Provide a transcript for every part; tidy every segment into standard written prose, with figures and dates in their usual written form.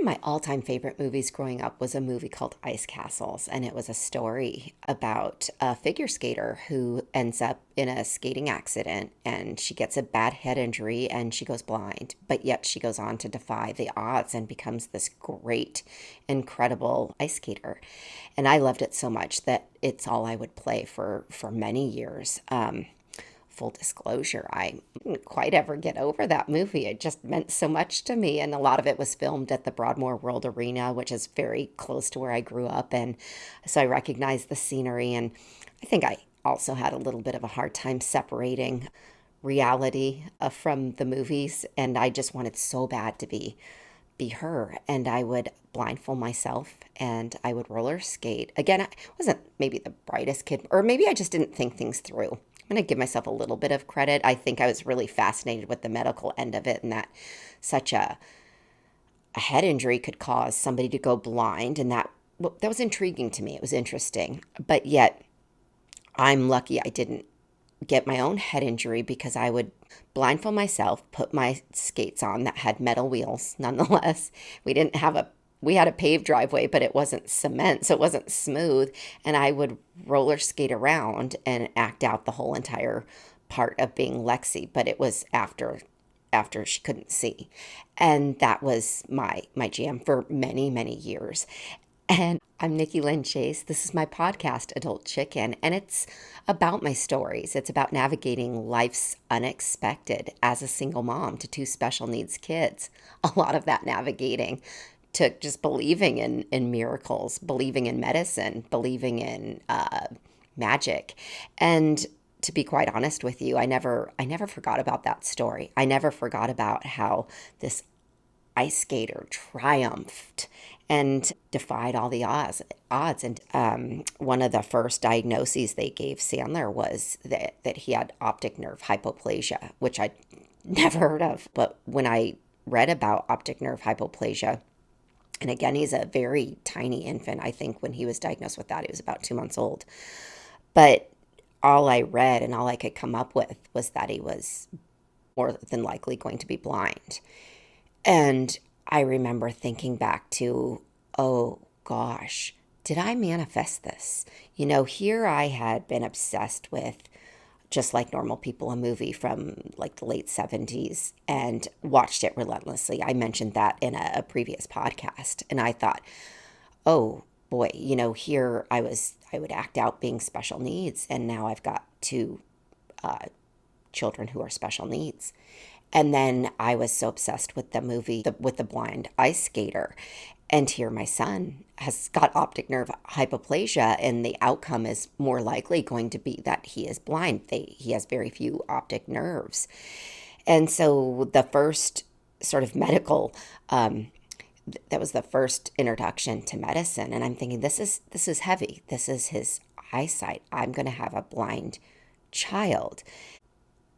of my all-time favorite movies growing up was a movie called Ice Castles, and it was a story about a figure skater who ends up in a skating accident and she gets a bad head injury and she goes blind, but yet she goes on to defy the odds and becomes this great, incredible ice skater. And I loved it so much that it's all I would play for many years. Full disclosure, I didn't quite ever get over that movie. It just meant so much to me. And a lot of it was filmed at the Broadmoor World Arena, which is very close to where I grew up. And so I recognized the scenery. And I think I also had a little bit of a hard time separating reality from the movies. And I just wanted so bad to be her. And I would blindfold myself and I would roller skate. Again, I wasn't maybe the brightest kid, or maybe I just didn't think things through. I'm going to give myself a little bit of credit. I think I was really fascinated with the medical end of it, and that such a head injury could cause somebody to go blind. And that, well, that was intriguing to me. It was interesting. But yet, I'm lucky I didn't get my own head injury because I would blindfold myself, put my skates on that had metal wheels nonetheless. We didn't have a we had a paved driveway, but it wasn't cement, so it wasn't smooth. And I would roller skate around and act out the whole entire part of being Lexi, but it was after she couldn't see. And that was my jam for many years. And I'm Nikki Lynn Chase. This is my podcast, Adult Chicken, and it's about my stories. It's about navigating life's unexpected as a single mom to two special needs kids. A lot of that navigating took just believing in miracles, believing in medicine, believing in magic. And to be quite honest with you, I never forgot about that story. I never forgot about how this ice skater triumphed and defied all the odds. And one of the first diagnoses they gave Sandler was that he had optic nerve hypoplasia, which I'd never heard of. But when I read about optic nerve hypoplasia, and again, he's a very tiny infant. I think when he was diagnosed with that, he was about 2 months old. But all I read and all I could come up with was that he was more than likely going to be blind. And I remember thinking back to, oh gosh, did I manifest this? You know, here I had been obsessed with Just Like Normal People, a movie from like the late 70s, and watched it relentlessly. I mentioned that in a previous podcast. And I thought, oh boy, you know, here I would act out being special needs. And now I've got two children who are special needs. And then I was so obsessed with the movie with the blind ice skater. And here my son has got optic nerve hypoplasia, and the outcome is more likely going to be that he is blind. He has very few optic nerves. And so the first sort of medical, that was the first introduction to medicine. And I'm thinking, this is heavy. This is his eyesight. I'm going to have a blind child.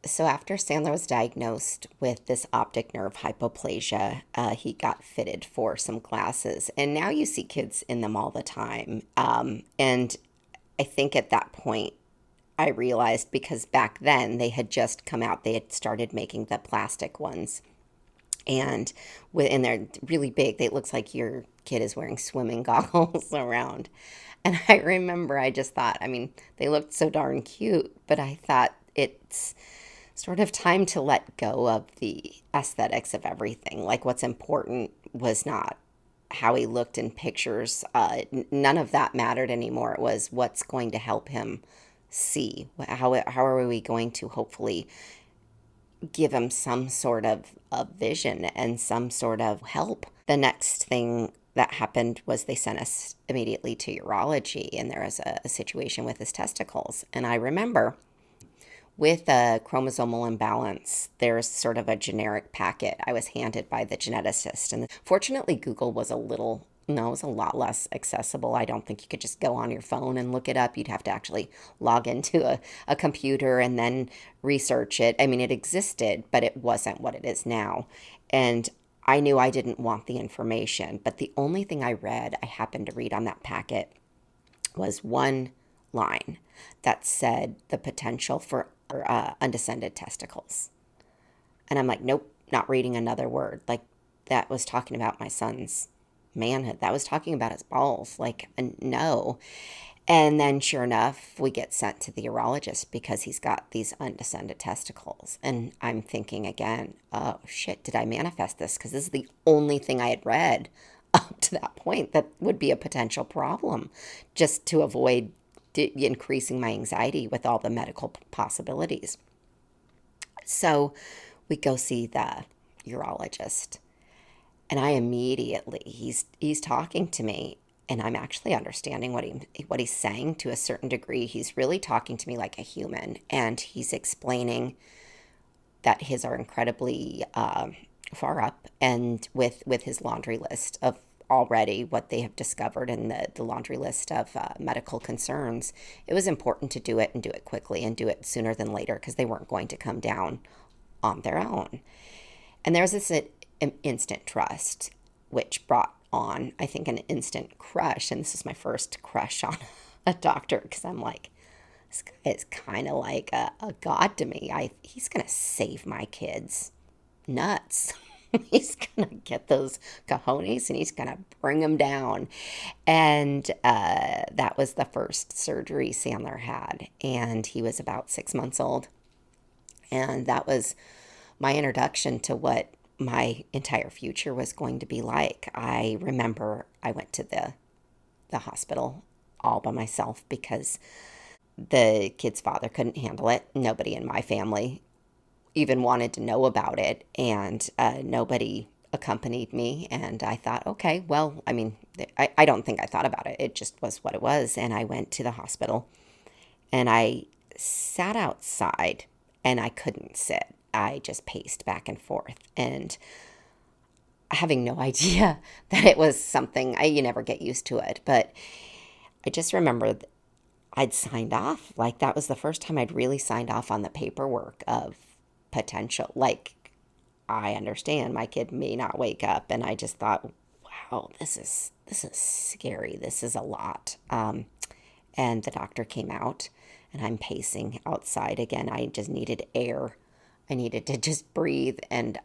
So after Sandler was diagnosed with this optic nerve hypoplasia, he got fitted for some glasses. And now you see kids in them all the time. And I think at that point, I realized, because back then they had just come out, they had started making the plastic ones. And they're really big. It looks like your kid is wearing swimming goggles around. And I remember I just thought, I mean, they looked so darn cute, but I thought it's sort of time to let go of the aesthetics of everything. Like, what's important was not how he looked in pictures. None of that mattered anymore. It was what's going to help him see. How are we going to hopefully give him some sort of vision and some sort of help? The next thing that happened was they sent us immediately to urology, and there was a situation with his testicles. And I remember, with a chromosomal imbalance, there's sort of a generic packet I was handed by the geneticist. And fortunately, Google was it was a lot less accessible. I don't think you could just go on your phone and look it up. You'd have to actually log into a computer and then research it. I mean, it existed, but it wasn't what it is now. And I knew I didn't want the information, but the only thing I happened to read on that packet was one line that said the potential for undescended testicles. And I'm like, nope, not reading another word. Like, that was talking about my son's manhood. That was talking about his balls. Like, no. And then, sure enough, we get sent to the urologist because he's got these undescended testicles. And I'm thinking again, oh shit, did I manifest this? Because this is the only thing I had read up to that point that would be a potential problem, just to avoid increasing my anxiety with all the medical possibilities. So we go see the urologist, and I immediately he's talking to me, and I'm actually understanding what he's saying to a certain degree. He's really talking to me like a human, and he's explaining that his are incredibly far up, and with his laundry list of already what they have discovered in the laundry list of medical concerns, it was important to do it and do it quickly and do it sooner than later because they weren't going to come down on their own. And there's this instant trust, which brought on, I think, an instant crush. And this is my first crush on a doctor because I'm like, this guy is kind of like a god to me. He's going to save my kids nuts. He's going to get those cojones and he's going to bring them down. And that was the first surgery Sandler had. And he was about 6 months old. And that was my introduction to what my entire future was going to be like. I remember I went to the hospital all by myself because the kid's father couldn't handle it. Nobody in my family even wanted to know about it, and nobody accompanied me. And I thought, okay, well, I mean, I don't think I thought about it. It just was what it was. And I went to the hospital and I sat outside and I couldn't sit. I just paced back and forth and having no idea that it was something, you never get used to it. But I just remember I'd signed off. Like that was the first time I'd really signed off on the paperwork of potential. Like, I understand my kid may not wake up. And I just thought, wow, this is scary. This is a lot. And the doctor came out and I'm pacing outside again. I just needed air. I needed to just breathe, and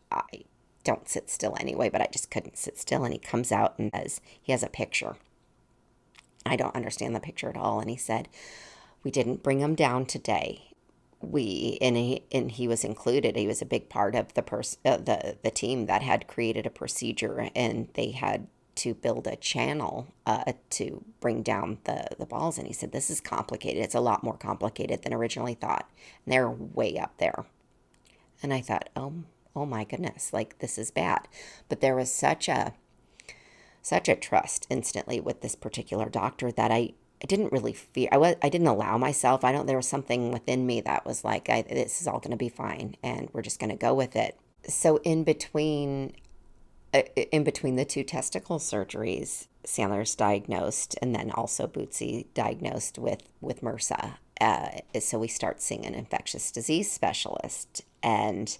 I don't sit still anyway, but I just couldn't sit still. And he comes out and says, he has a picture. I don't understand the picture at all. And he said, we didn't bring him down today. He was included. He was a big part of the team that had created a procedure, and they had to build a channel to bring down the balls. And he said, this is complicated. It's a lot more complicated than originally thought. And they're way up there. And I thought, oh my goodness, like this is bad. But there was such a trust instantly with this particular doctor that I didn't really fear. I didn't allow myself. There was something within me that was like, this is all going to be fine, and we're just going to go with it. So in between the two testicle surgeries, Sandler's diagnosed, and then also Bootsy diagnosed with MRSA. So we start seeing an infectious disease specialist, and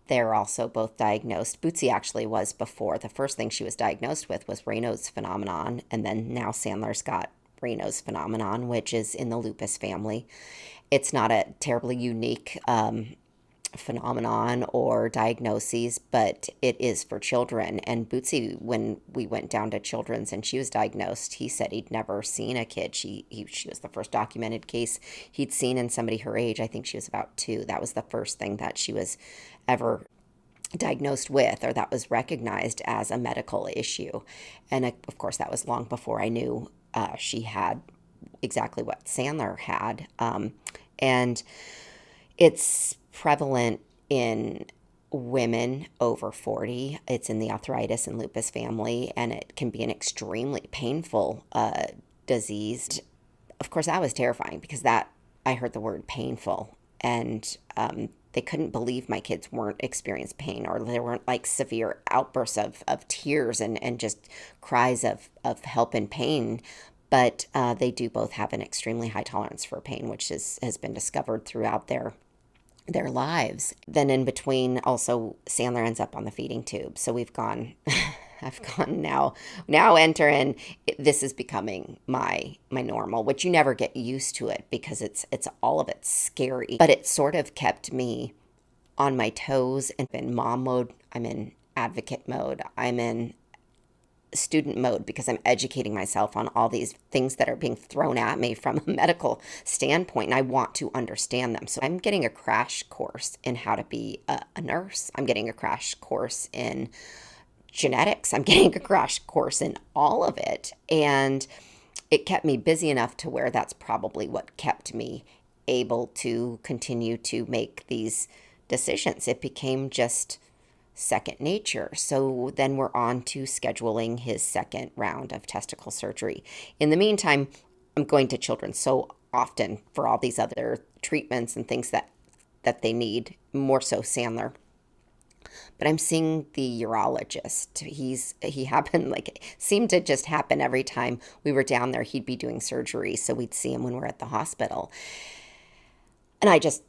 they're also both diagnosed. Bootsy actually was before. The first thing she was diagnosed with was Raynaud's phenomenon, and then now Sandler's got Raynaud's phenomenon, which is in the lupus family. It's not a terribly unique phenomenon or diagnoses, but it is for children. And Bootsy, when we went down to Children's and she was diagnosed, he said he'd never seen a kid. She was the first documented case he'd seen in somebody her age. I think she was about 2. That was the first thing that she was ever diagnosed with, or that was recognized as a medical issue. And of course, that was long before I knew she had exactly what Sandler had. And it's prevalent in women over 40. It's in the arthritis and lupus family, and it can be an extremely painful disease. Of course, that was terrifying because I heard the word painful, and they couldn't believe my kids weren't experiencing pain, or there weren't like severe outbursts of tears and just cries of help and pain. But they do both have an extremely high tolerance for pain, which has been discovered throughout their lives. Then in between, also Sandler ends up on the feeding tube. So we've gone, I've gone now enter in, this is becoming my normal, which you never get used to it because it's all of it scary. But it sort of kept me on my toes and in mom mode. I'm in advocate mode. I'm in student mode because I'm educating myself on all these things that are being thrown at me from a medical standpoint, and I want to understand them. So I'm getting a crash course in how to be a nurse. I'm getting a crash course in genetics. I'm getting a crash course in all of it. And it kept me busy enough to where that's probably what kept me able to continue to make these decisions. It became just second nature. So then we're on to scheduling his second round of testicle surgery. In the meantime, I'm going to children so often for all these other treatments and things that they need, more so Sandler. But I'm seeing the urologist. He happened like seemed to just happen every time we were down there. He'd be doing surgery, so we'd see him when we're at the hospital. And I just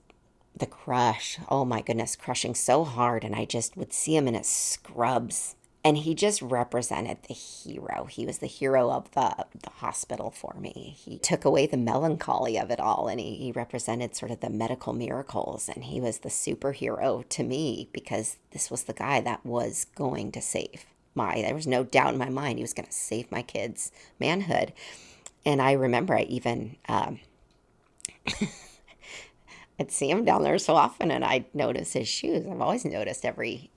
the crush, oh my goodness, crushing so hard, and I just would see him in his scrubs. And he just represented the hero. He was the hero of the hospital for me. He took away the melancholy of it all, and he represented sort of the medical miracles. And he was the superhero to me because this was the guy that was going to save there was no doubt in my mind he was going to save my kids' manhood. And I remember I even, I'd see him down there so often and I'd notice his shoes. I've always noticed the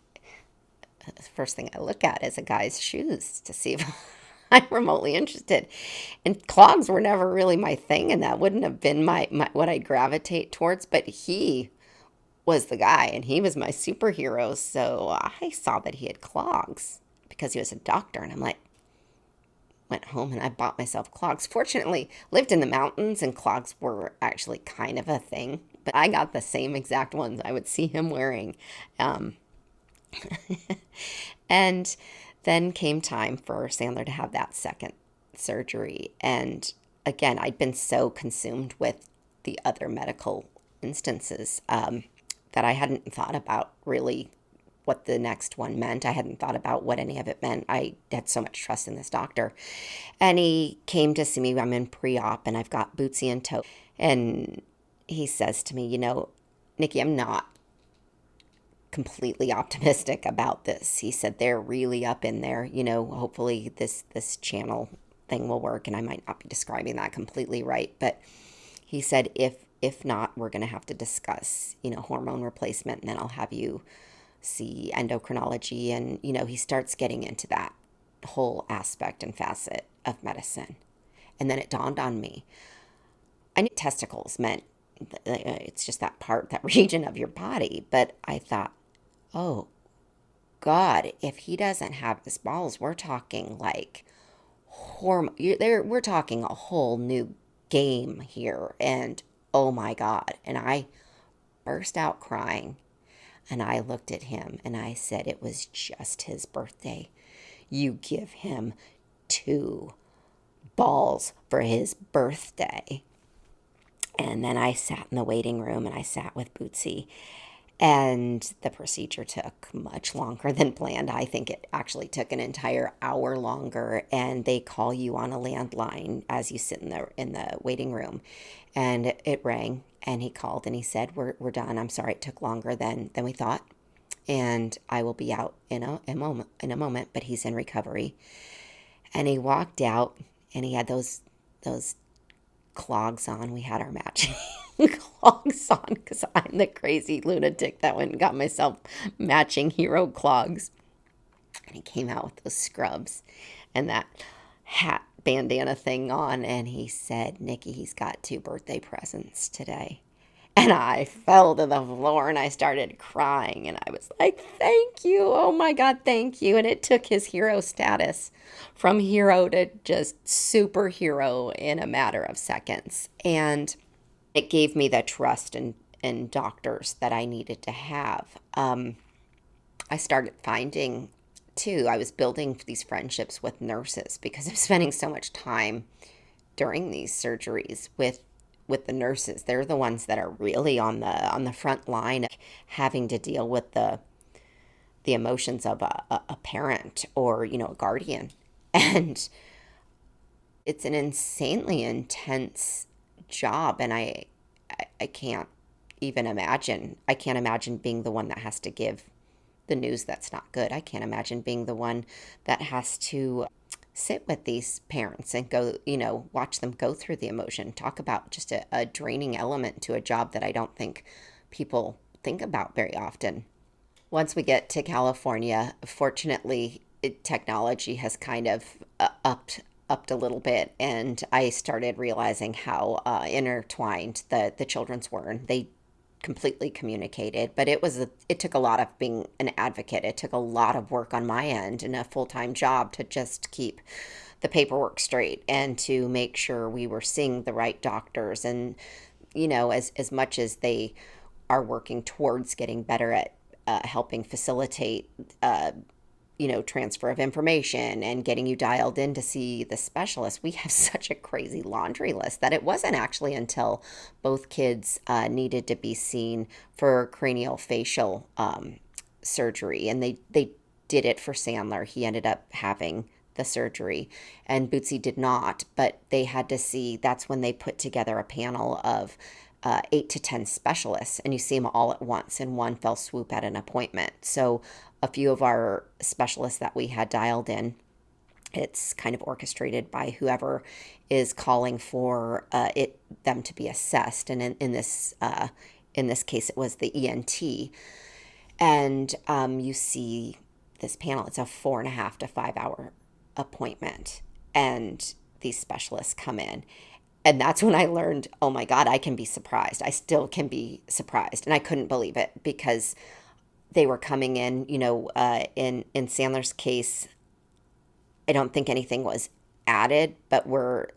first thing I look at is a guy's shoes to see if I'm remotely interested. And clogs were never really my thing, and that wouldn't have been my what I gravitate towards. But he was the guy, and he was my superhero. So I saw that he had clogs because he was a doctor, and I'm like, went home and I bought myself clogs. Fortunately, lived in the mountains, and clogs were actually kind of a thing. But I got the same exact ones I would see him wearing. And then came time for Sandler to have that second surgery. And again, I'd been so consumed with the other medical instances that I hadn't thought about really what the next one meant. I hadn't thought about what any of it meant. I had so much trust in this doctor. And he came to see me. I'm in pre-op and I've got Bootsy in tow. And he says to me, Nikki, I'm not completely optimistic about this. He said they're really up in there. Hopefully this channel thing will work, and I might not be describing that completely right, but he said if not, we're going to have to discuss, hormone replacement, and then I'll have you see endocrinology. And he starts getting into that whole aspect and facet of medicine. And then it dawned on me, I knew testicles meant it's just that region of your body. But I thought, oh God, if he doesn't have his balls, we're talking like we're talking a whole new game here. And oh my God. And I burst out crying, and I looked at him and I said, it was just his birthday. You give him 2 balls for his birthday. And then I sat in the waiting room and I sat with Bootsy, and the procedure took much longer than planned. I think it actually took an entire hour longer, and they call you on a landline as you sit in the waiting room. And it rang, and he called and he said, we're done. I'm sorry it took longer than we thought. And I will be out in a moment, but he's in recovery. And he walked out, and he had those clogs on. We had our matching clogs on because I'm the crazy lunatic that went and got myself matching hero clogs. And he came out with those scrubs and that hat bandana thing on, and he said, Nikki, he's got 2 birthday presents today. And I fell to the floor and I started crying, and I was like, thank you. Oh my God, thank you. And it took his hero status from hero to just superhero in a matter of seconds. And it gave me the trust in doctors that I needed to have. I started finding, too, I was building these friendships with nurses because I'm spending so much time during these surgeries with the nurses. They're the ones that are really on the front line of having to deal with the emotions of a parent or, a guardian. And it's an insanely intense job, and I can't even imagine. I can't imagine being the one that has to give the news that's not good. I can't imagine being the one that has to sit with these parents and go, watch them go through the emotion. Talk about just a draining element to a job that I don't think people think about very often. Once we get to California, fortunately, technology has kind of upped a little bit, and I started realizing how intertwined the children's were, and they completely communicated. But it took a lot of being an advocate. It took a lot of work on my end and a full-time job to just keep the paperwork straight and to make sure we were seeing the right doctors. And as much as they are working towards getting better at helping facilitate transfer of information and getting you dialed in to see the specialist, we have such a crazy laundry list that it wasn't actually until both kids needed to be seen for cranial facial surgery. And they did it for Sandler. He ended up having the surgery, and Bootsy did not, but they had to see. That's when they put together a panel of 8 to 10 specialists, and you see them all at once in one fell swoop at an appointment. So a few of our specialists that we had dialed in, it's kind of orchestrated by whoever is calling for them to be assessed, and in this case, it was the ENT. And you see this panel. It's a 4.5 to 5 hour appointment, and these specialists come in. And that's when I learned, oh my God, I can be surprised. I still can be surprised. And I couldn't believe it because they were coming in, in Sandler's case, I don't think anything was added, but we're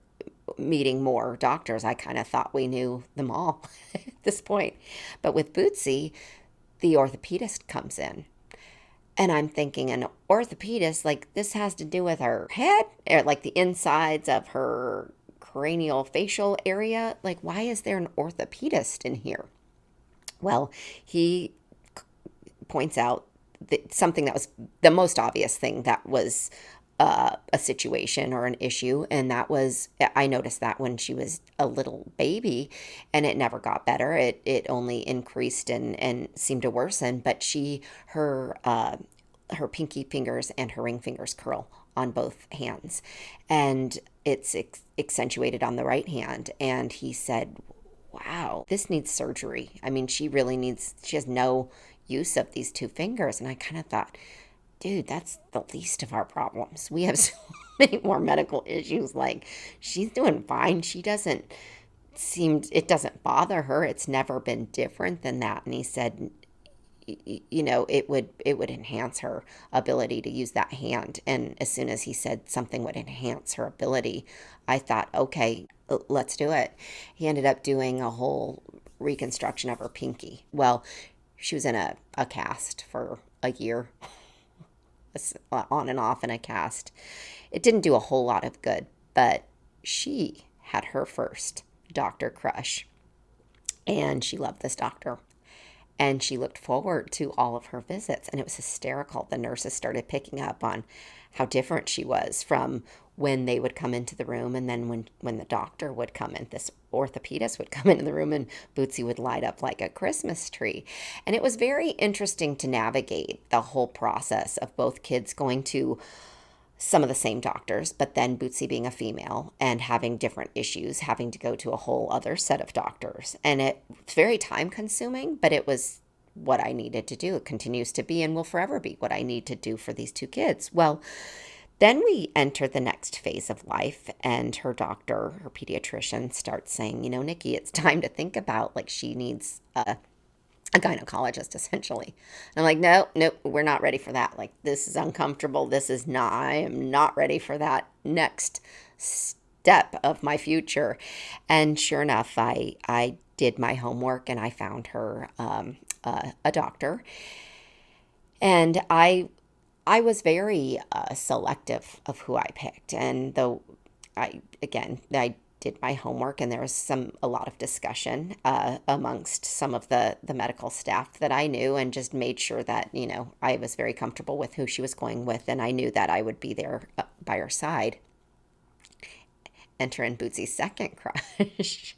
meeting more doctors. I kind of thought we knew them all at this point. But with Bootsy, the orthopedist comes in. And I'm thinking, an orthopedist, like this has to do with her head, or like the insides of her cranial facial area. Like, why is there an orthopedist in here? Well, he points out that something that was the most obvious thing that was a situation or an issue, and that was, I noticed that when she was a little baby, and it never got better. It only increased and seemed to worsen. But her pinky fingers and her ring fingers curl on both hands, and it's accentuated on the right hand. And he said, wow, this needs surgery. I mean, she has no use of these two fingers. And I kind of thought, dude, that's the least of our problems. We have so many more medical issues. Like, she's doing fine. It doesn't bother her. It's never been different than that. And he said, it would enhance her ability to use that hand. And as soon as he said something would enhance her ability, I thought, okay, let's do it. He ended up doing a whole reconstruction of her pinky. Well, she was in a cast for a year, on and off in a cast. It didn't do a whole lot of good, but she had her first doctor crush, and she loved this doctor. And she looked forward to all of her visits, and it was hysterical. The nurses started picking up on how different she was from when they would come into the room, and then when the doctor would come in, this orthopedist would come into the room, and Bootsy would light up like a Christmas tree. And it was very interesting to navigate the whole process of both kids going to some of the same doctors, but then Bootsy being a female and having different issues, having to go to a whole other set of doctors. And it's very time consuming, but it was what I needed to do. It continues to be and will forever be what I need to do for these two kids. Well, then we enter the next phase of life, and her doctor, her pediatrician, starts saying, Nikki, it's time to think about, like, she needs a gynecologist, essentially. And I'm like, no, we're not ready for that. Like, this is uncomfortable. I am not ready for that next step of my future. And sure enough, I did my homework, and I found her a doctor. And I was very selective of who I picked. And though I did my homework, and there was a lot of discussion amongst some of the medical staff that I knew, and just made sure that, I was very comfortable with who she was going with, and I knew that I would be there by her side. Enter in Bootsy's second crush.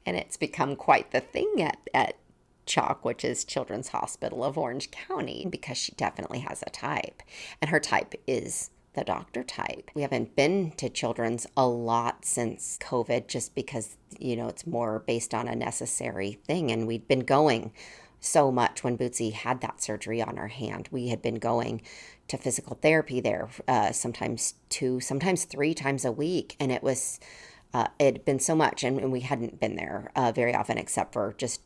And it's become quite the thing at CHOC, which is Children's Hospital of Orange County, because she definitely has a type. And her type is the doctor type. We haven't been to children's a lot since COVID just because, it's more based on a necessary thing. And we'd been going so much when Bootsy had that surgery on her hand. We had been going to physical therapy there, sometimes two, sometimes three times a week. And it had been so much. And we hadn't been there very often except for just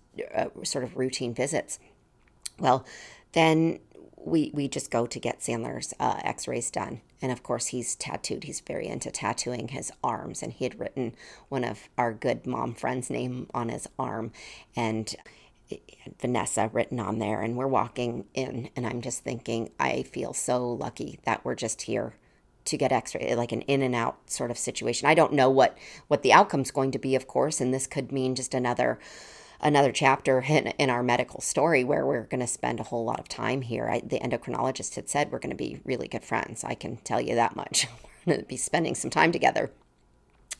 sort of routine visits. Well, then we just go to get Sandler's x-rays done. And of course, he's tattooed. He's very into tattooing his arms. And he had written one of our good mom friends' name on his arm. And Vanessa written on there. And we're walking in. And I'm just thinking, I feel so lucky that we're just here to get x-ray, like an in and out sort of situation. I don't know what the outcome's going to be, of course. And this could mean just another chapter in our medical story where we're going to spend a whole lot of time here. The endocrinologist had said we're going to be really good friends. I can tell you that much. We're going to be spending some time together.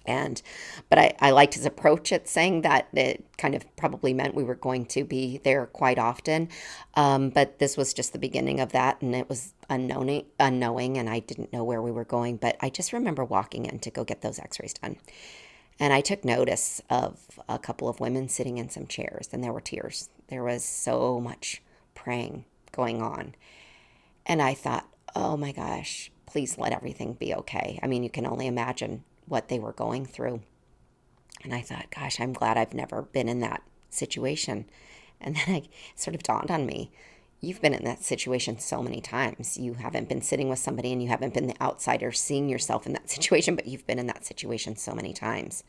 But I liked his approach at saying that it kind of probably meant we were going to be there quite often. But this was just the beginning of that, and it was unknowing, and I didn't know where we were going. But I just remember walking in to go get those x-rays done. And I took notice of a couple of women sitting in some chairs, and there were tears. There was so much praying going on. And I thought, oh my gosh, please let everything be okay. I mean, you can only imagine what they were going through. And I thought, gosh, I'm glad I've never been in that situation. And then it sort of dawned on me, you've been in that situation so many times. You haven't been sitting with somebody and you haven't been the outsider seeing yourself in that situation, but you've been in that situation so many times.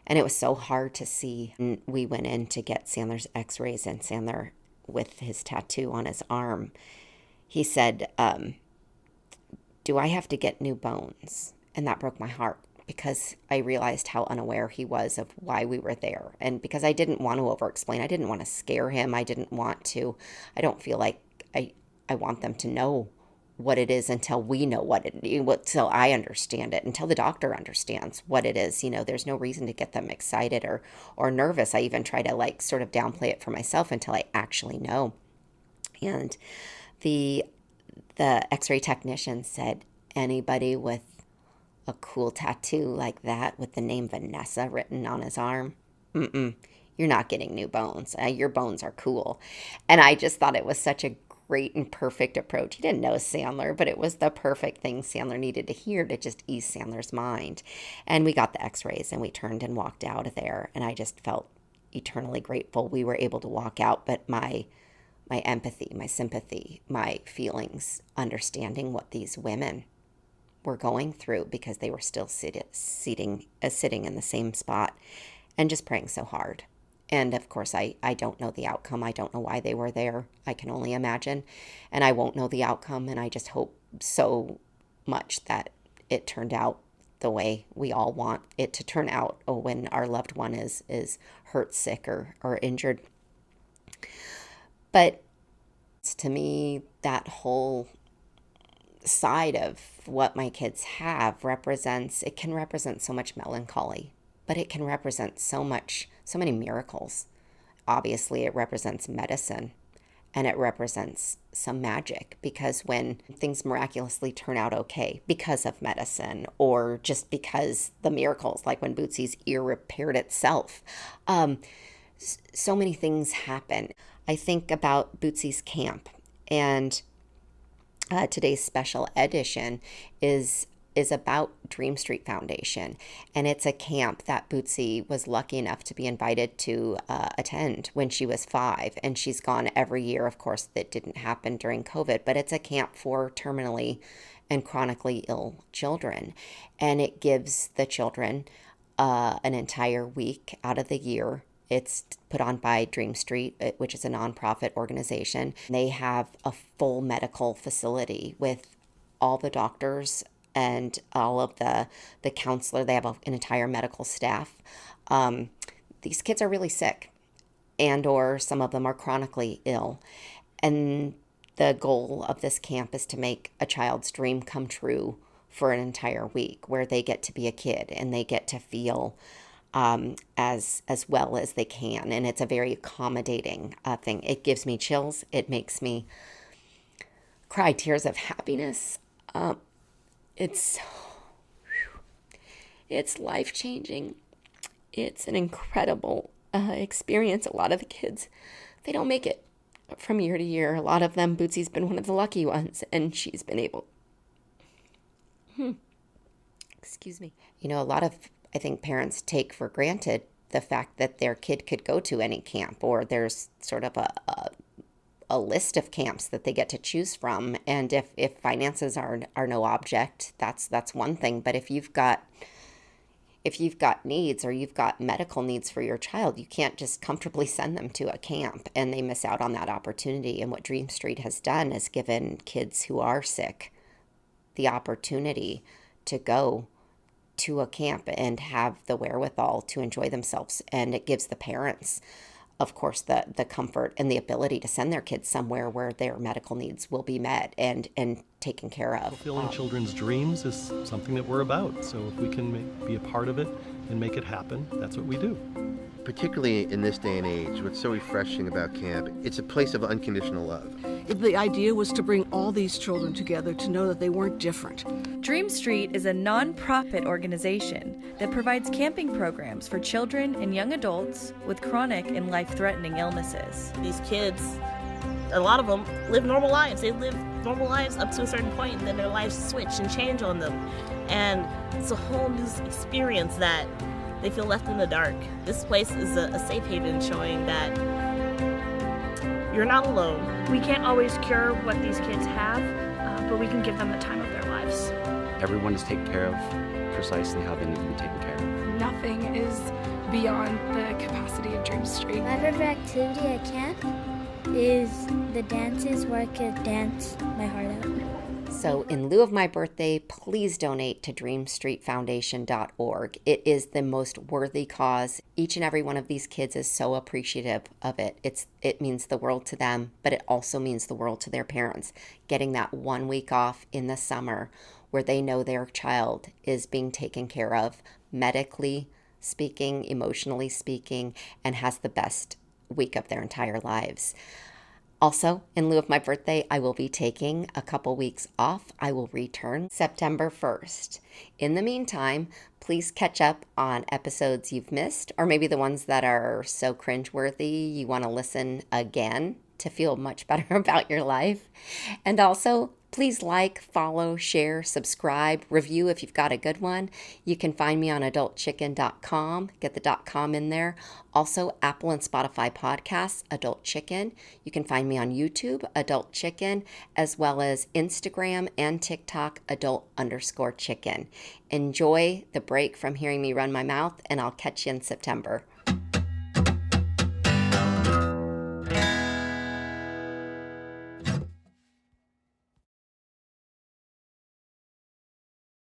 And it was so hard to see. And we went in to get Sandler's x-rays, and Sandler, with his tattoo on his arm, he said, do I have to get new bones? And that broke my heart because I realized how unaware he was of why we were there. And because I didn't want to over-explain, I didn't want to scare him. I don't feel like I want them to know what it is until we know until I understand it, until the doctor understands what it is. There's no reason to get them excited or nervous. I even try to sort of downplay it for myself until I actually know. And the x-ray technician said, anybody with a cool tattoo like that with the name Vanessa written on his arm, you're not getting new bones. Your bones are cool. And I just thought it was such a great and perfect approach. He didn't know Sandler, but it was the perfect thing Sandler needed to hear to just ease Sandler's mind. And we got the x-rays and we turned and walked out of there. And I just felt eternally grateful we were able to walk out. But my empathy, my sympathy, my feelings, understanding what these women were going through because they were still sitting in the same spot and just praying so hard. And of course, I don't know the outcome. I don't know why they were there. I can only imagine. And I won't know the outcome. And I just hope so much that it turned out the way we all want it to turn out when our loved one is hurt, sick, or injured. But to me, that whole side of what my kids have can represent so much melancholy, but it can represent so many miracles. Obviously, it represents medicine and it represents some magic, because when things miraculously turn out okay because of medicine or just because the miracles, like when Bootsy's ear repaired itself, so many things happen. I think about Bootsy's camp, and today's special edition is about Dream Street Foundation, and it's a camp that Bootsy was lucky enough to be invited to attend when she was 5, and she's gone every year. Of course, that didn't happen during COVID, but it's a camp for terminally and chronically ill children, and it gives the children an entire week out of the year. It's put on by Dream Street, which is a nonprofit organization. They have a full medical facility with all the doctors and all of the counselor. They have an entire medical staff. These kids are really sick, and or some of them are chronically ill. And the goal of this camp is to make a child's dream come true for an entire week, where they get to be a kid and they get to feel as well as they can. And it's a very accommodating thing. It gives me chills. It makes me cry tears of happiness. It's it's life-changing. It's an incredible experience. A lot of the kids, they don't make it from year to year. A lot of them, Bootsy's been one of the lucky ones, and she's been able. Excuse me. A lot of, I think, parents take for granted the fact that their kid could go to any camp, or there's sort of a list of camps that they get to choose from. And if finances are no object, that's one thing. But if you've got needs, or you've got medical needs for your child, you can't just comfortably send them to a camp, and they miss out on that opportunity. And what Dream Street has done is given kids who are sick the opportunity to go to a camp and have the wherewithal to enjoy themselves. And it gives the parents, of course, the comfort and the ability to send their kids somewhere where their medical needs will be met and taken care of. Fulfilling children's dreams is something that we're about. So if we can be a part of it and make it happen, that's what we do. Particularly in this day and age, what's so refreshing about camp, it's a place of unconditional love. The idea was to bring all these children together to know that they weren't different. Dream Street is a non-profit organization that provides camping programs for children and young adults with chronic and life-threatening illnesses. These kids, a lot of them live normal lives. They live normal lives up to a certain point, and then their lives switch and change on them. And it's a whole new experience that they feel left in the dark. This place is a safe haven, showing that you're not alone. We can't always cure what these kids have, but we can give them the time of their lives. Everyone is taken care of precisely how they need to be taken care of. Nothing is beyond the capacity of Dream Street. My favorite activity at camp is the dances where I could dance my heart out. So in lieu of my birthday, please donate to dreamstreetfoundation.org. It is the most worthy cause. Each and every one of these kids is so appreciative of it. It means the world to them, but it also means the world to their parents. Getting that 1 week off in the summer where they know their child is being taken care of, medically speaking, emotionally speaking, and has the best week of their entire lives. Also, in lieu of my birthday, I will be taking a couple weeks off. I will return September 1st. In the meantime, please catch up on episodes you've missed, or maybe the ones that are so cringeworthy you want to listen again to feel much better about your life. And also, please like, follow, share, subscribe, review if you've got a good one. You can find me on adultchicken.com. Get the .com in there. Also, Apple and Spotify podcasts, Adult Chicken. You can find me on YouTube, Adult Chicken, as well as Instagram and TikTok, adult_chicken. Enjoy the break from hearing me run my mouth, and I'll catch you in September.